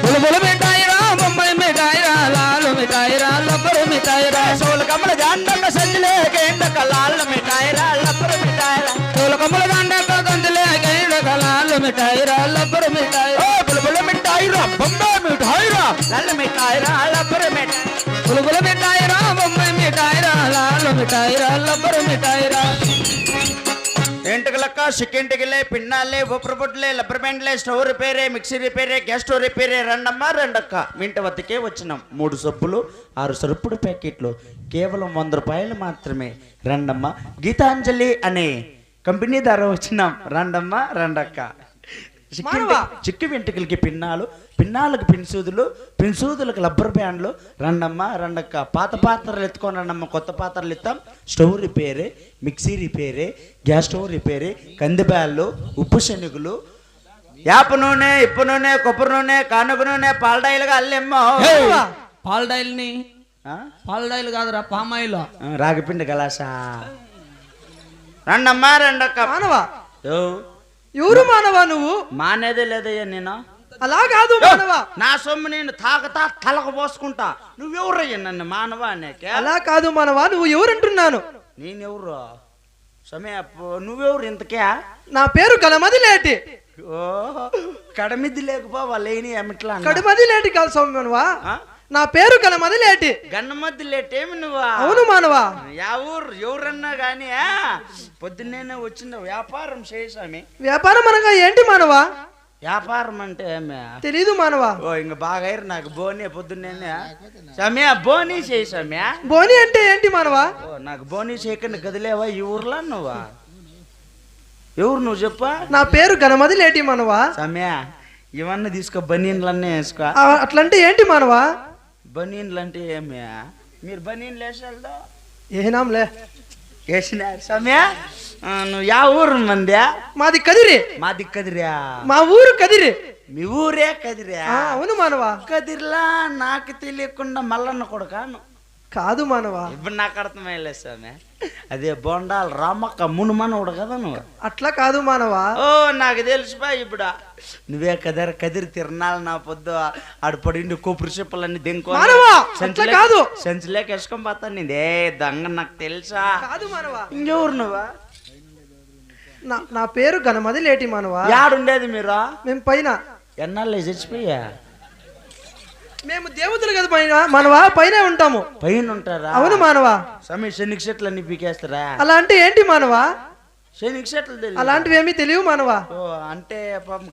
బులబుల మిఠాయిరా బొంబాయి మిఠాయిరా లాలు మిఠాయిరా లబ్బరు మిఠాయిరా సోల కమల జాండక సంజలే కేండక లాల్ మిఠాయిరా లబ్బరు మిఠాయిరా తోల కమ్మల దండక గంతులే గైడక లాలు మిఠాయిరా లబ్బరు మిఠాయిరా బులబుల మిఠాయిరా బొంబాయి మిఠాయిరా లాల్ మిఠాయిరా లబ్బరు మిఠాయి బులబుల మిఠాయిరా బొంబాయి మిఠాయిరా లాలు మిఠాయిరా లబ్బరు మిఠాయిరా ఎంటకలక్క చికెంటికలే పిన్నాలే ఉప్పు బుడ్లే లబ్బర్ బ్యాండ్లే stove రిపేరే mixie రిపేరే gas stove రిపేరే రెండమ్మ రెండక్క మీ ఇంటి వద్దకే వచ్చినాం 3 సబ్బులు 6 సరుపుడు ప్యాకెట్లు కేవలం 100 రూపాయలు మాత్రమే రెండమ్మ గీతాంజలి అనే కంపెనీ ధర వచ్చినాం రెండమ్మ రెండక్క చిక్కి వెంట్రుకలకి పిన్నాలు పిన్నాలకు పిన్సూదులు పిన్సూదులకు లబ్బర్ బ్యాండ్లు రెండమ్మ రెండక్క పాత పాత్రలు ఎత్తుకొని రండమ్మ కొత్త పాత్రలు ఇస్తాం స్టవ్ రిపేరే మిక్సీ రిపేరే గ్యాస్ స్టవ్ రిపేరే కంది బ్యాళ్ళు ఉప్పు శనుగులు యాప నూనె ఇప్పు నూనె కొబ్బరి నూనె కానుగ నూనె పాలడాయిలుగా అల్లెమ్మో పాలడాయిల్ని పాలడాయిల్ కాదురా పామాయిల్ రాగిపిండి గలాసా రెండమ్మ రెండక్క మానవా యో ఎవరు మానవా నువ్వు? మానేదే లేదయ్యా నేను అలా కాదు మానవా. నా సొమ్ము నేను తాగతా తలకు పోసుకుంటా నువ్వెవరయ్యా నన్ను మానవా అనేకే అలా కాదు మానవా, నువ్వు ఎవరంటున్నాను? నేనెవరు సమయ నువ్వెవరు ఇంతకే నా పేరు గణమది లేటి. ఓ కడమిద్ది లేకపోవా లేని ఏమిట్లా కడమది లేటి కాదు సౌమ్యనువా, నా పేరు గణమది లేటి. గన్నమద్ది లేటేమి నువ్వా? అవును మానవా. యా ఊరు ఎవరన్నా కానీ పొద్దున్నే వచ్చింది వ్యాపారం చేసామి. వ్యాపారం అనగా ఏంటి మానవా? వ్యాపారం అంటే ఏమే తెలీదు మానవా. ఓ ఇంక బాగా నాకు బోని పొద్దున్నే సమయ బోని చేసామ్యా. బోని అంటే ఏంటి మానవా? ఓ నాకు బోని చేయకుండా గదిలేవా ఈ ఊర్లో నువ్వా? ఎవరు నువ్వు చెప్పా? నా పేరు గణమది లేటి మానవా. సమయ ఇవన్నీ తీసుకో బనీన్లన్నీ వేసుకో. అట్లంటే ఏంటి మానవా? బనీన్లు అంటే ఏమి మీరు బనీన్లు వేసేదా ఏనాంలే వేసినారు సమయ. నువ్వు యా ఊరు మంద్యా? మాది కదిరి. మాది కదిరా. మా ఊరు కదిరి. మీ ఊరే కదిరా? అవును మానవా. కదిరిలా నాకు తెలియకుండా మల్లన్న కొడుకాను కాదు మానవా. ఇప్పుడు నాకు అర్థమయ్యలే స్వామి. అదే బొండాలు రామక్క మునుమనుడు కదా నువ్వు. అట్లా కాదు మానవా. ఓ నాకు తెలిసిపా ఇప్పుడు నువ్వే కదిరి తిరణాలు నా పొద్దు ఆడపడి కొబ్బరి చెప్పులన్నీ దింకో కాదు సంచులేక వేసుకొని పోతాను నీదే దొంగ నాకు తెలుసా? కాదు మానవా. ఇంకెవరు నువ్వా? నా పేరు గణమది లేటి మానవా. యాడుండేది మీరు? మేము పైన. ఎన్నాళ్ళు చచ్చిపోయా? మేము దేవతలు కదా పైన మానవా, పైన ఉంటాము. పైన ఉంటారా? అవును మానవా. సమీర్ శనిక చెట్లు అన్ని పీకేస్తారా? అలా అంటే ఏంటి మానవా? శనిక చెట్లు అలాంటివి ఏమీ తెలియవు మానవా. ఓ అంటే